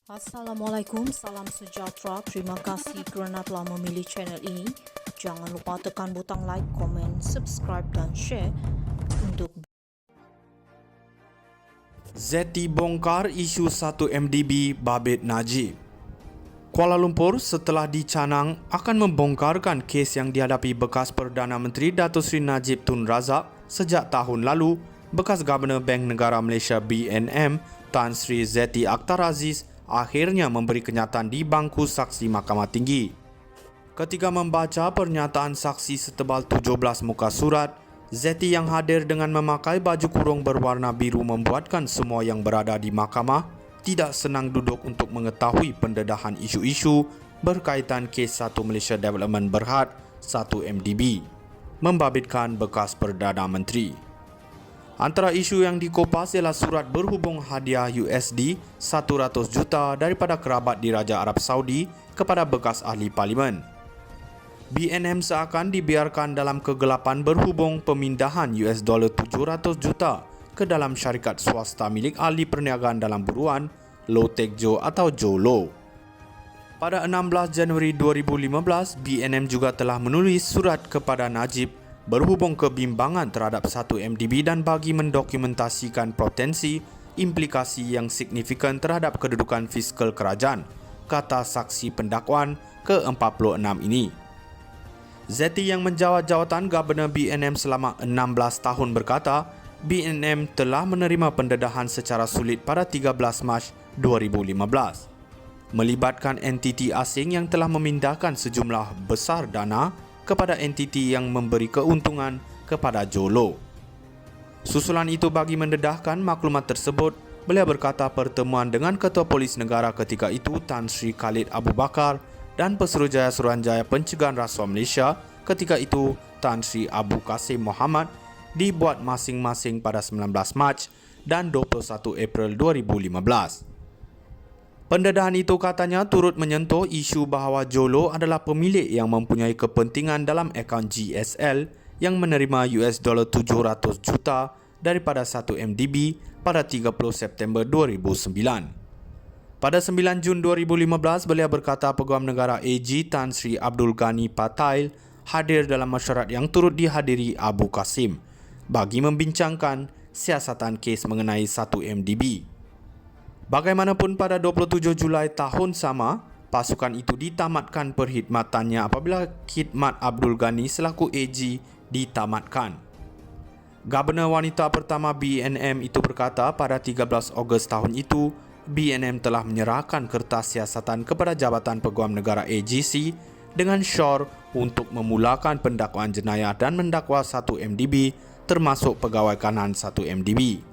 Assalamualaikum, salam sejahtera. Terima kasih kerana telah memilih channel ini. Jangan lupa tekan butang like, komen, subscribe dan share untuk ZT bongkar isu 1 MDB Babit Najib. Kuala Lumpur setelah dicanang akan membongkarkan kes yang dihadapi bekas Perdana Menteri Datuk Seri Najib Tun Razak sejak tahun lalu. Bekas Governor Bank Negara Malaysia BNM Tan Sri Zeti Akhtar Aziz akhirnya memberi kenyataan di bangku saksi Mahkamah Tinggi. Ketika membaca pernyataan saksi setebal 17 muka surat, Zeti yang hadir dengan memakai baju kurung berwarna biru membuatkan semua yang berada di mahkamah tidak senang duduk untuk mengetahui pendedahan isu-isu berkaitan kes 1 Malaysia Development Berhad 1 MDB, membabitkan bekas Perdana Menteri. Antara isu yang dikopas ialah surat berhubung hadiah USD 100 juta daripada kerabat diraja Arab Saudi kepada bekas ahli parlimen. BNM seakan dibiarkan dalam kegelapan berhubung pemindahan $700 juta ke dalam syarikat swasta milik ahli perniagaan dalam buruan Low Tech Joe atau Joe Low. Pada 16 Januari 2015, BNM juga telah menulis surat kepada Najib berhubung kebimbangan terhadap 1 MDB dan bagi mendokumentasikan potensi implikasi yang signifikan terhadap kedudukan fiskal kerajaan, kata saksi pendakwaan ke-46 ini. Zeti yang menjawat jawatan Governor BNM selama 16 tahun berkata, BNM telah menerima pendedahan secara sulit pada 13 Mac 2015, melibatkan entiti asing yang telah memindahkan sejumlah besar dana kepada entiti yang memberi keuntungan kepada Jolo. Susulan itu bagi mendedahkan maklumat tersebut, beliau berkata pertemuan dengan Ketua Polis Negara ketika itu Tan Sri Khalid Abu Bakar dan Pesuruhjaya Suruhanjaya Pencegahan Rasuah Malaysia ketika itu Tan Sri Abu Qasim Muhammad dibuat masing-masing pada 19 Mac dan 21 April 2015. Pendedahan itu katanya turut menyentuh isu bahawa Jolo adalah pemilik yang mempunyai kepentingan dalam akaun GSL yang menerima $700 juta daripada 1 MDB pada 30 September 2009. Pada 9 Jun 2015, beliau berkata Peguam Negara AG Tan Sri Abdul Ghani Patail hadir dalam mesyuarat yang turut dihadiri Abu Qasim bagi membincangkan siasatan kes mengenai 1 MDB. Bagaimanapun pada 27 Julai tahun sama, pasukan itu ditamatkan perkhidmatannya apabila khidmat Abdul Ghani selaku AG ditamatkan. Governor wanita pertama BNM itu berkata pada 13 Ogos tahun itu, BNM telah menyerahkan kertas siasatan kepada Jabatan Peguam Negara AGC dengan syarat untuk memulakan pendakwaan jenayah dan mendakwa 1 MDB termasuk pegawai kanan 1 MDB.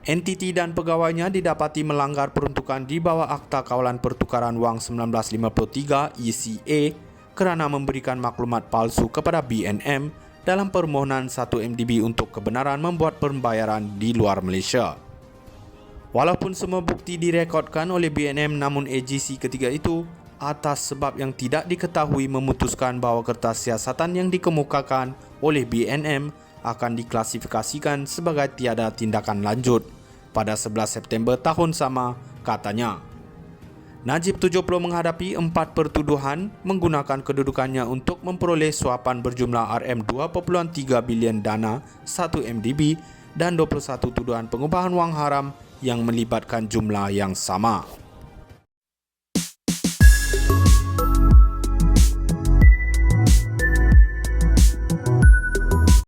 Entiti dan pegawainya didapati melanggar peruntukan di bawah Akta Kawalan Pertukaran Wang 1953 ECA kerana memberikan maklumat palsu kepada BNM dalam permohonan 1 MDB untuk kebenaran membuat pembayaran di luar Malaysia. Walaupun semua bukti direkodkan oleh BNM, namun AGC ketika itu atas sebab yang tidak diketahui memutuskan bahawa kertas siasatan yang dikemukakan oleh BNM akan diklasifikasikan sebagai tiada tindakan lanjut pada 11 September tahun sama, katanya. Najib 70 menghadapi 4 pertuduhan menggunakan kedudukannya untuk memperoleh suapan berjumlah RM2.3 bilion dana 1 MDB dan 21 tuduhan pengubahan wang haram yang melibatkan jumlah yang sama.